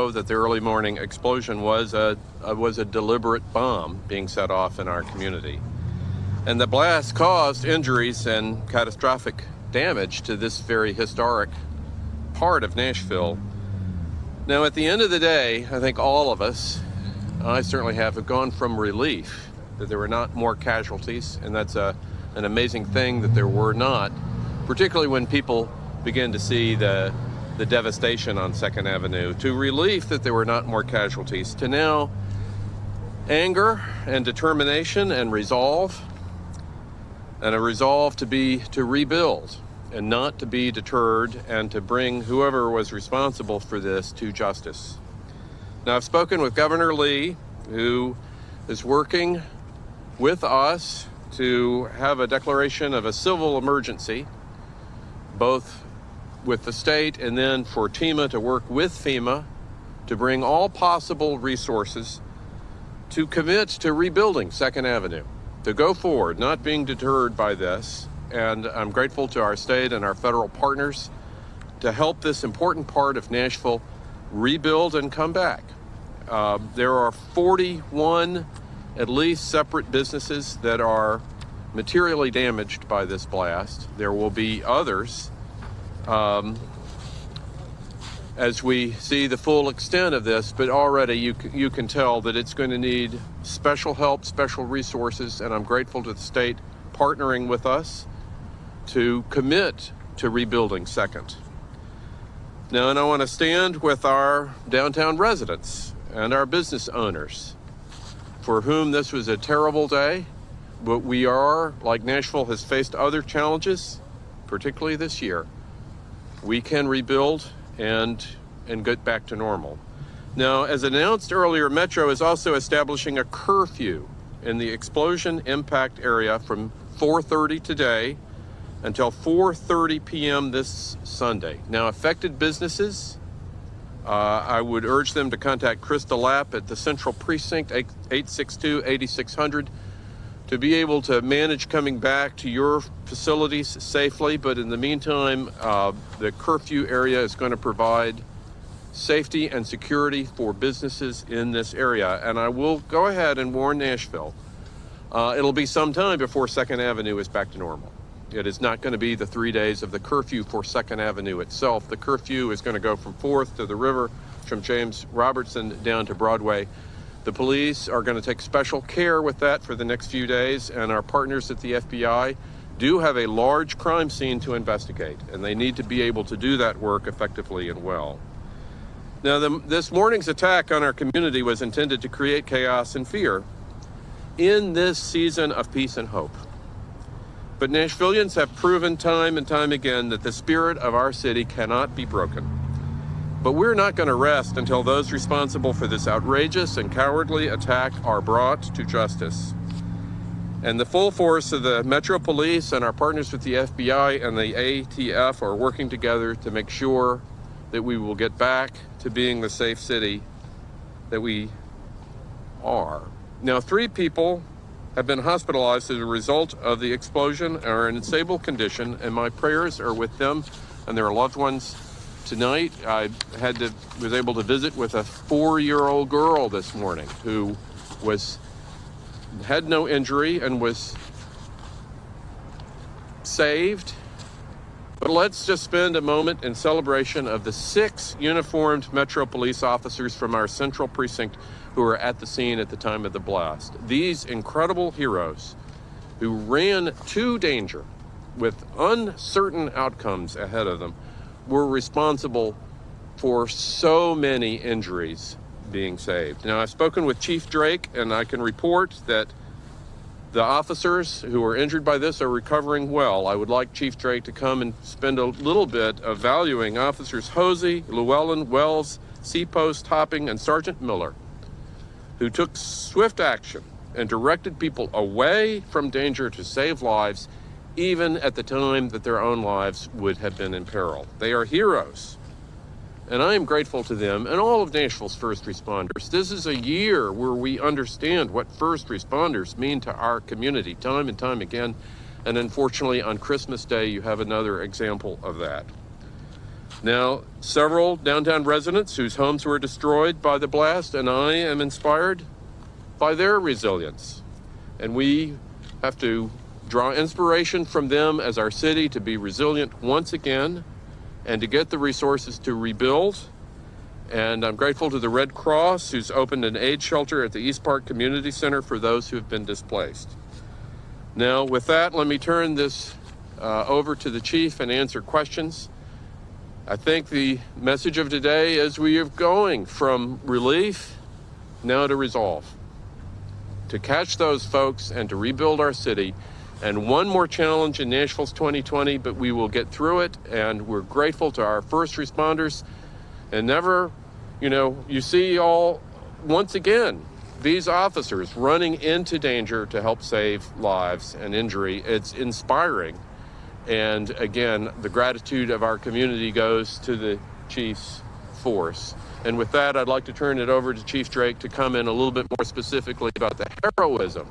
know that the early morning explosion was a deliberate bomb being set off in our community. And the blast caused injuries and catastrophic damage to this very historic part of Nashville. Now, at the end of the day, I think all of us, I certainly have gone from relief that there were not more casualties, and that's an amazing thing that there were not, particularly when people begin to see the devastation on 2nd Avenue, to relief that there were not more casualties, to now anger and determination and resolve, and a resolve to rebuild and not to be deterred, and to bring whoever was responsible for this to justice. Now, I've spoken with Governor Lee, who is working with us to have a declaration of a civil emergency, both with the state and then for TEMA to work with FEMA to bring all possible resources to commit to rebuilding 2nd Avenue, to go forward, not being deterred by this. And I'm grateful to our state and our federal partners to help this important part of Nashville rebuild and come back. There are 41 at least separate businesses that are materially damaged by this blast. There will be others as we see the full extent of this, but already you can tell that it's going to need special help, special resources, and I'm grateful to the state partnering with us to commit to rebuilding 2nd. Now, and I want to stand with our downtown residents and our business owners for whom this was a terrible day, but we are, like Nashville has faced other challenges, particularly this year, we can rebuild and get back to normal. Now, as announced earlier, Metro is also establishing a curfew in the explosion impact area from 4:30 today until 4:30 p.m. this Sunday. Now, affected businesses, I would urge them to contact Krista Lapp at the Central Precinct, 862-8600, to be able to manage coming back to your facilities safely. But in the meantime, the curfew area is going to provide safety and security for businesses in this area. And I will go ahead and warn Nashville, it'll be some time before 2nd Avenue is back to normal. It is not going to be the 3 days of the curfew for 2nd Avenue itself. The curfew is going to go from 4th to the river, from James Robertson down to Broadway. The police are going to take special care with that for the next few days, and our partners at the FBI do have a large crime scene to investigate, and they need to be able to do that work effectively and well. Now, this morning's attack on our community was intended to create chaos and fear in this season of peace and hope. But Nashvillians have proven time and time again that the spirit of our city cannot be broken. But we're not going to rest until those responsible for this outrageous and cowardly attack are brought to justice. And the full force of the Metro Police and our partners with the FBI and the ATF are working together to make sure that we will get back to being the safe city that we are. Now, 3 people have been hospitalized as a result of the explosion, are in a stable condition, and my prayers are with them and their loved ones. Tonight, I was able to visit with a 4-year-old girl this morning who had no injury and was saved. But let's just spend a moment in celebration of the 6 uniformed Metro Police officers from our Central Precinct who were at the scene at the time of the blast. These incredible heroes who ran to danger with uncertain outcomes ahead of them were responsible for so many injuries being saved. Now, I've spoken with Chief Drake, and I can report that the officers who were injured by this are recovering well. I would like Chief Drake to come and spend a little bit of valuing Officers Hosey, Llewellyn, Wells, Seapost, Topping, and Sergeant Miller, who took swift action and directed people away from danger to save lives, even at the time that their own lives would have been in peril. They are heroes, and I am grateful to them and all of Nashville's first responders. This is a year where we understand what first responders mean to our community time and time again, and unfortunately on Christmas Day you have another example of that. Now, several downtown residents whose homes were destroyed by the blast, and I am inspired by their resilience. And we have to draw inspiration from them as our city to be resilient once again and to get the resources to rebuild. And I'm grateful to the Red Cross, who's opened an aid shelter at the East Park Community Center for those who have been displaced. Now, with that, let me turn this over to the chief and answer questions. I think the message of today is we are going from relief now to resolve, to catch those folks and to rebuild our city. And one more challenge in Nashville's 2020, but we will get through it. And we're grateful to our first responders. And never, you see once again, these officers running into danger to help save lives and injury. It's inspiring. And again, the gratitude of our community goes to the chief's force. And with that, I'd like to turn it over to Chief Drake to comment a little bit more specifically about the heroism,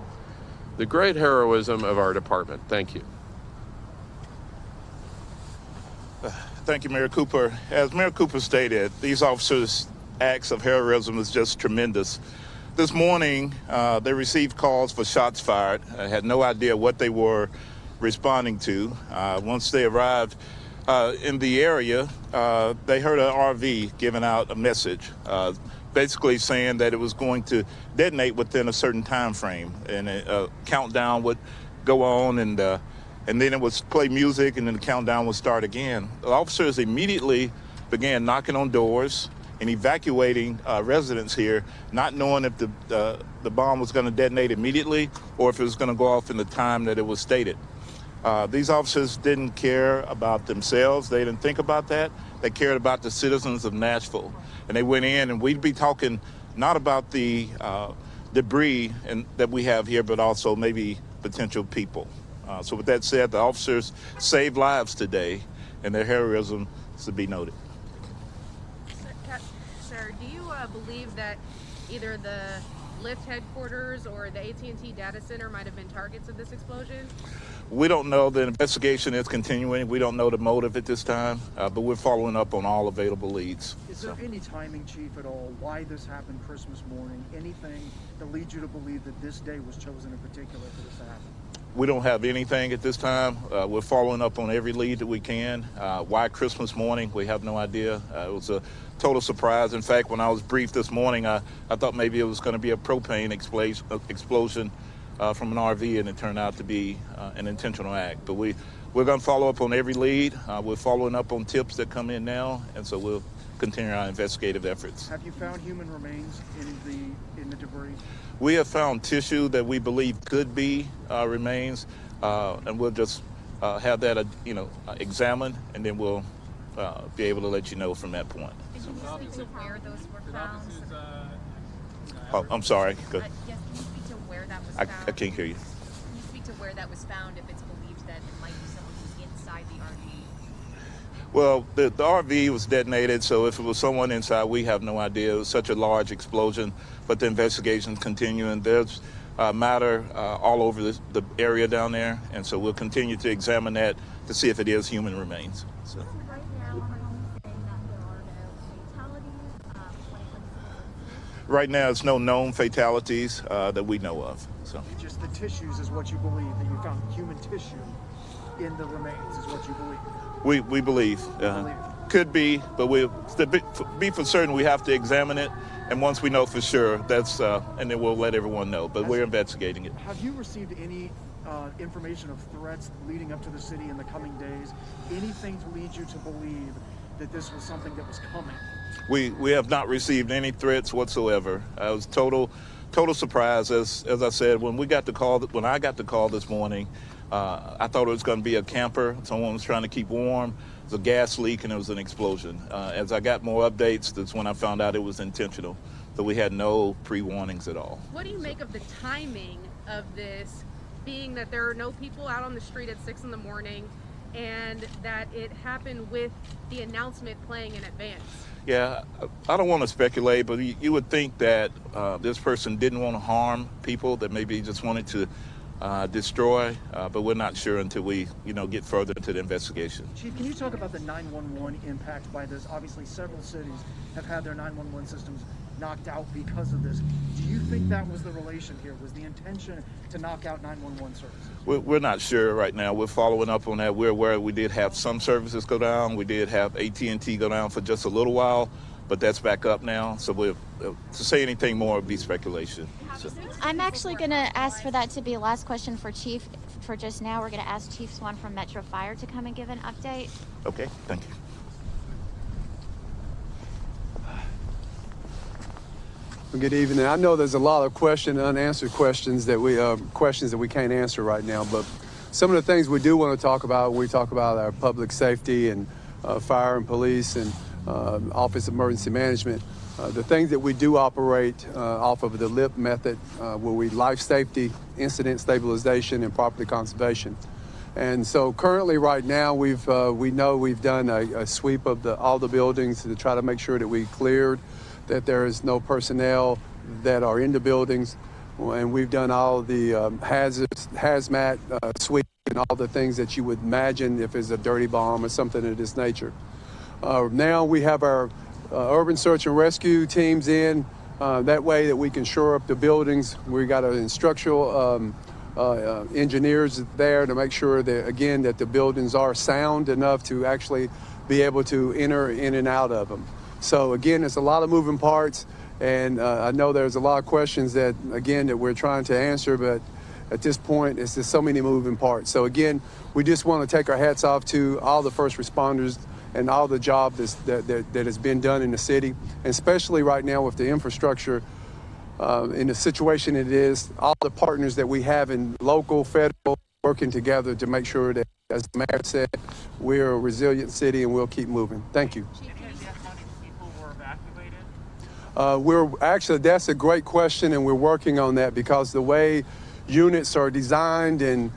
the great heroism of our department. Thank you. Thank you, Mayor Cooper. As Mayor Cooper stated, these officers' acts of heroism is just tremendous. This morning, they received calls for shots fired. I had no idea what they were responding to. Once they arrived in the area, they heard an RV giving out a message, basically saying that it was going to detonate within a certain time frame, and a countdown would go on, and then it would play music, and then the countdown would start again. The officers immediately began knocking on doors and evacuating residents here, not knowing if the bomb was going to detonate immediately or if it was going to go off in the time that it was stated. These officers didn't care about themselves. They didn't think about that. They cared about the citizens of Nashville. And they went in, and we'd be talking not about the debris that we have here, but also maybe potential people. So with that said, the officers saved lives today, and their heroism is to be noted. Sir, do you believe that either the Lyft headquarters or the AT&T data center might have been targets of this explosion? We don't know. The investigation is continuing. We don't know the motive at this time, but we're following up on all available leads. Is there any timing, Chief, at all, why this happened Christmas morning? Anything that leads you to believe that this day was chosen in particular for this to happen? We don't have anything at this time. We're following up on every lead that we can. Why Christmas morning? We have no idea. It was a total surprise. In fact, when I was briefed this morning, I thought maybe it was going to be a propane explosion from an RV, and it turned out to be an intentional act. But we're going to follow up on every lead. We're following up on tips that come in now, and so we'll continue our investigative efforts. Have you found human remains in the debris? We have found tissue that we believe could be remains, and we'll just have that examined, and then we'll be able to let you know from that point. Can you speak to where those were found? Oh, I'm sorry. Yes, can you speak to where that was found? I can't hear you. Can you speak to where that was found, if it's believed that it might be someone who's inside the RV? Well, the RV was detonated, so if it was someone inside, we have no idea. It was such a large explosion, but the investigation's continuing. There's matter all over the area down there, and so we'll continue to examine that to see if it is human remains. So. Right now, are you saying that there are no fatalities when it comes to Right now, it's no known fatalities that we know of. So. Just the tissues is what you believe, that you found human tissue in the remains is what you believe? We believe. Could be, but to be for certain, we have to examine it. And once we know for sure, and then we'll let everyone know. But we're investigating it. Have you received any information of threats leading up to the city in the coming days? Anything to lead you to believe that this was something that was coming? We have not received any threats whatsoever. It was total surprise. As I said, when I got the call this morning, I thought it was going to be a camper. Someone was trying to keep warm. It was a gas leak, and it was an explosion. As I got more updates, that's when I found out it was intentional. So we had no pre-warnings at all. What do you make of the timing of this, being that there are no people out on the street at 6 in the morning, and that it happened with the announcement playing in advance? Yeah, I don't want to speculate, but you would think that this person didn't want to harm people, that maybe just wanted to destroy, but we're not sure until we, get further into the investigation. Chief, can you talk about the 911 impact by this? Obviously, several cities have had their 911 systems knocked out because of this. Do you think that was the relation here? Was the intention to knock out 911 services? We're not sure right now. We're following up on that. We're aware we did have some services go down. We did have AT&T go down for just a little while, but that's back up now. So to say anything more would be speculation. So. I'm actually going to ask for that to be a last question for Chief. For just now, we're going to ask Chief Swan from Metro Fire to come and give an update. Okay, thank you. Good evening. I know there's a lot of unanswered questions that we can't answer right now, but some of the things we do want to talk about when we talk about our public safety and fire and police and Office of Emergency Management, the things that we do operate off of the LIP method, where we life safety, incident stabilization, and property conservation. And so currently right now we know we've done a sweep of all the buildings to try to make sure that we cleared, that there is no personnel that are in the buildings, and we've done all the hazmat sweep and all the things that you would imagine if it's a dirty bomb or something of this nature. Now we have our urban search and rescue teams in, that way that we can shore up the buildings. We got our instructional engineers there to make sure that, again, that the buildings are sound enough to actually be able to enter in and out of them. So again, it's a lot of moving parts, and I know there's a lot of questions that we're trying to answer, but at this point, it's just so many moving parts. So again, we just want to take our hats off to all the first responders and all the job that has been done in the city, and especially right now with the infrastructure in the situation it is, all the partners that we have in local, federal, working together to make sure that, as the mayor said, we're a resilient city and we'll keep moving. Thank you. That's a great question, and we're working on that because the way units are designed, and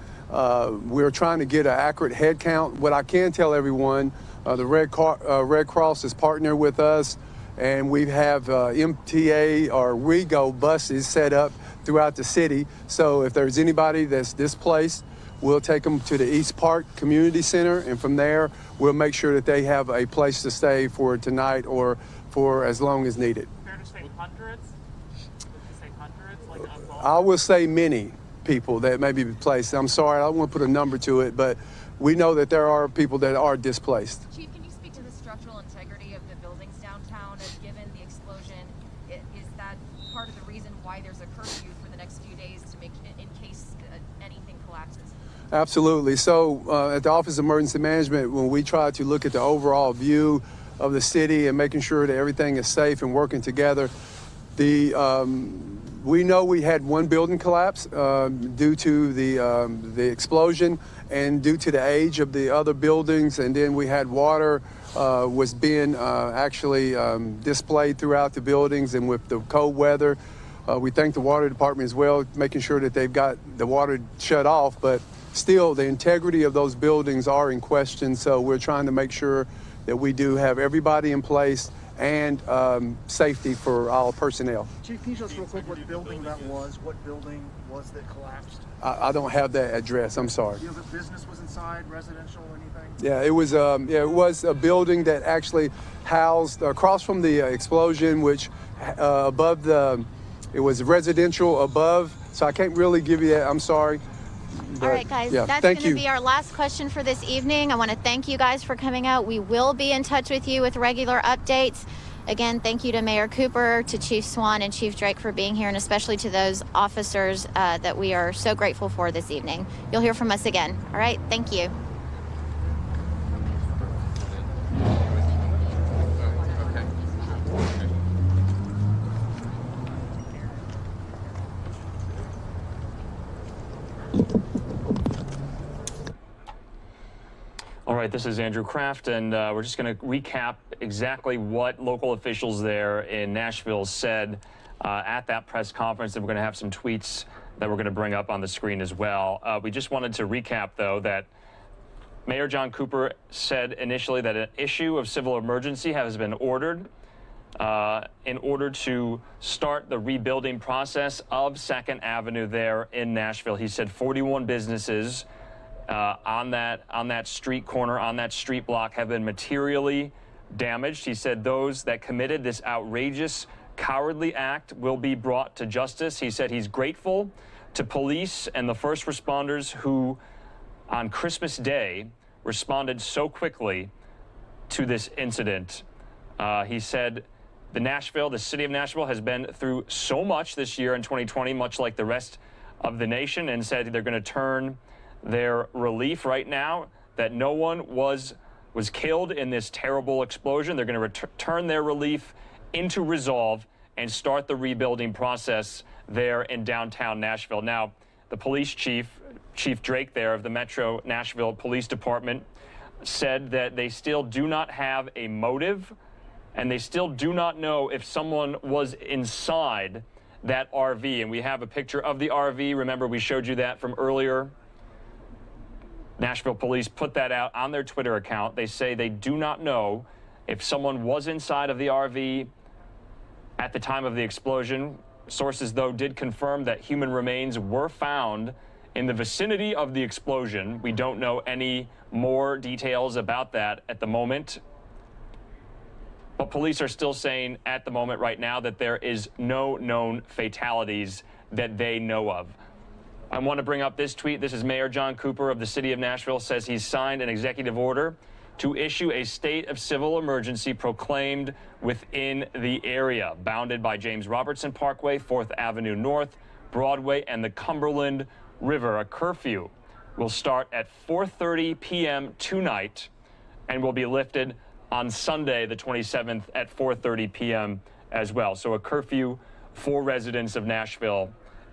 we're trying to get an accurate head count. What I can tell everyone, the Red Cross is partnered with us, and we have MTA or REGO buses set up throughout the city. So if there's anybody that's displaced, we'll take them to the East Park Community Center, and from there, we'll make sure that they have a place to stay for tonight or for as long as needed. Hundreds? Say hundreds? Like I will say many people that may be displaced. I'm sorry, I don't want to put a number to it, but we know that there are people that are displaced. Chief, can you speak to the structural integrity of the buildings downtown? And given the explosion, is that part of the reason why there's a curfew for the next few days to make in case anything collapses? Absolutely. So at the Office of Emergency Management, when we try to look at the overall view of the city and making sure that everything is safe and working together, we know we had one building collapse due to the explosion and due to the age of the other buildings, and then we had water was being actually displayed throughout the buildings, and with the cold weather, we thank the water department as well, making sure that they've got the water shut off, but still the integrity of those buildings are in question, so we're trying to make sure that we do have everybody in place and safety for all personnel. Chief, can you tell us real quick what building that was? What building was that collapsed? I don't have that address. I'm sorry. Do you know if a business was inside, residential, or anything? Yeah, it was a building that actually housed across from the explosion, which above it was residential above. So I can't really give you that. I'm sorry. All right, guys, yeah, that's going to be our last question for this evening. I want to thank you guys for coming out. We will be in touch with you with regular updates. Again, thank you to Mayor Cooper, to Chief Swan, and Chief Drake for being here, and especially to those officers that we are so grateful for this evening. You'll hear from us again. All right, thank you. All right, this is Andrew Kraft, and we're just going to recap exactly what local officials there in Nashville said at that press conference, and we're going to have some tweets that we're going to bring up on the screen as well. We just wanted to recap, though, that Mayor John Cooper said initially that an issue of civil emergency has been ordered in order to start the rebuilding process of 2nd Avenue there in Nashville. He said 41 businesses on that street corner, on that street block, have been materially damaged. He said those that committed this outrageous, cowardly act will be brought to justice. He said he's grateful to police and the first responders who, on Christmas Day, responded so quickly to this incident. He said the city of Nashville has been through so much this year in 2020, much like the rest of the nation, and said they're going to turn their relief right now that no one was killed in this terrible explosion. They're going to turn their relief into resolve and start the rebuilding process there in downtown Nashville. Now, the police chief, Chief Drake there of the Metro Nashville Police Department, said that they still do not have a motive and they still do not know if someone was inside that RV. And we have a picture of the RV. Remember, we showed you that from earlier. Nashville police put that out on their Twitter account. They say they do not know if someone was inside of the RV at the time of the explosion. Sources, though, did confirm that human remains were found in the vicinity of the explosion. We don't know any more details about that at the moment. But police are still saying at the moment right now that there is no known fatalities that they know of. I want to bring up this tweet. This is Mayor John Cooper of the city of Nashville, says he's signed an executive order to issue a state of civil emergency proclaimed within the area, bounded by James Robertson Parkway, 4th Avenue North, Broadway, and the Cumberland River. A curfew will start at 4:30 p.m. tonight and will be lifted on Sunday, the 27th, at 4:30 p.m. as well. So a curfew for residents of Nashville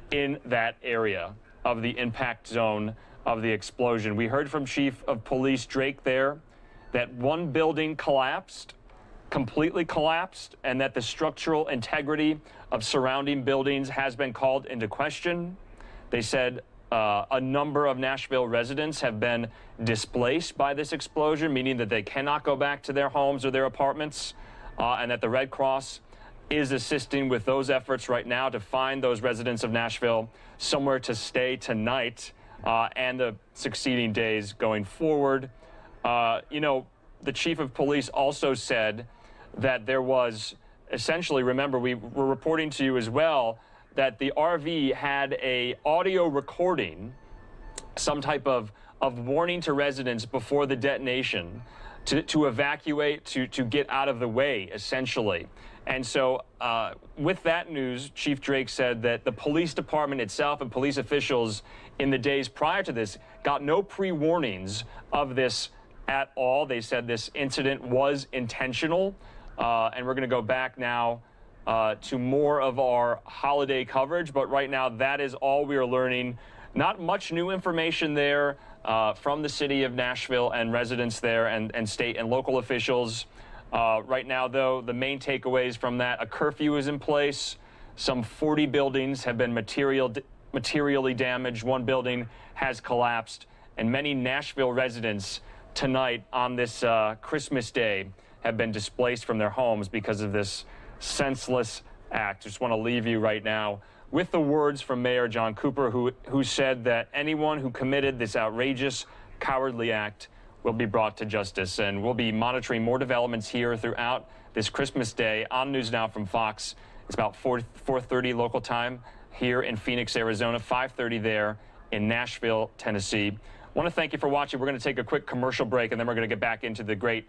in that area of the impact zone of the explosion. We heard from Chief of Police Drake there that one building collapsed, completely collapsed, and that the structural integrity of surrounding buildings has been called into question. They said a number of Nashville residents have been displaced by this explosion, meaning that they cannot go back to their homes or their apartments, and that the Red Cross is assisting with those efforts right now to find those residents of Nashville somewhere to stay tonight and the succeeding days going forward. You know, the chief of police also said that there was essentially, remember, we were reporting to you as well, that the RV had a audio recording, some type of warning to residents before the detonation to evacuate, to get out of the way, essentially. And so with that news, Chief Drake said that the police department itself and police officials in the days prior to this got no pre-warnings of this at all. They said this incident was intentional. And we're going to go back now to more of our holiday coverage. But right now, that is all we are learning. Not much new information there from the city of Nashville and residents there and state and local officials. Right now, though, the main takeaways from that, a curfew is in place. Some 40 buildings have been materially damaged. One building has collapsed. And many Nashville residents tonight on this Christmas Day have been displaced from their homes because of this senseless act. Just want to leave you right now with the words from Mayor John Cooper, who said that anyone who committed this outrageous, cowardly act will be brought to justice. And we'll be monitoring more developments here throughout this Christmas Day on NewsNOW from Fox. It's about 4:30 local time here in Phoenix, Arizona, 5:30 there in Nashville, Tennessee. I want to thank you for watching. We're going to take a quick commercial break, and then we're going to get back into the great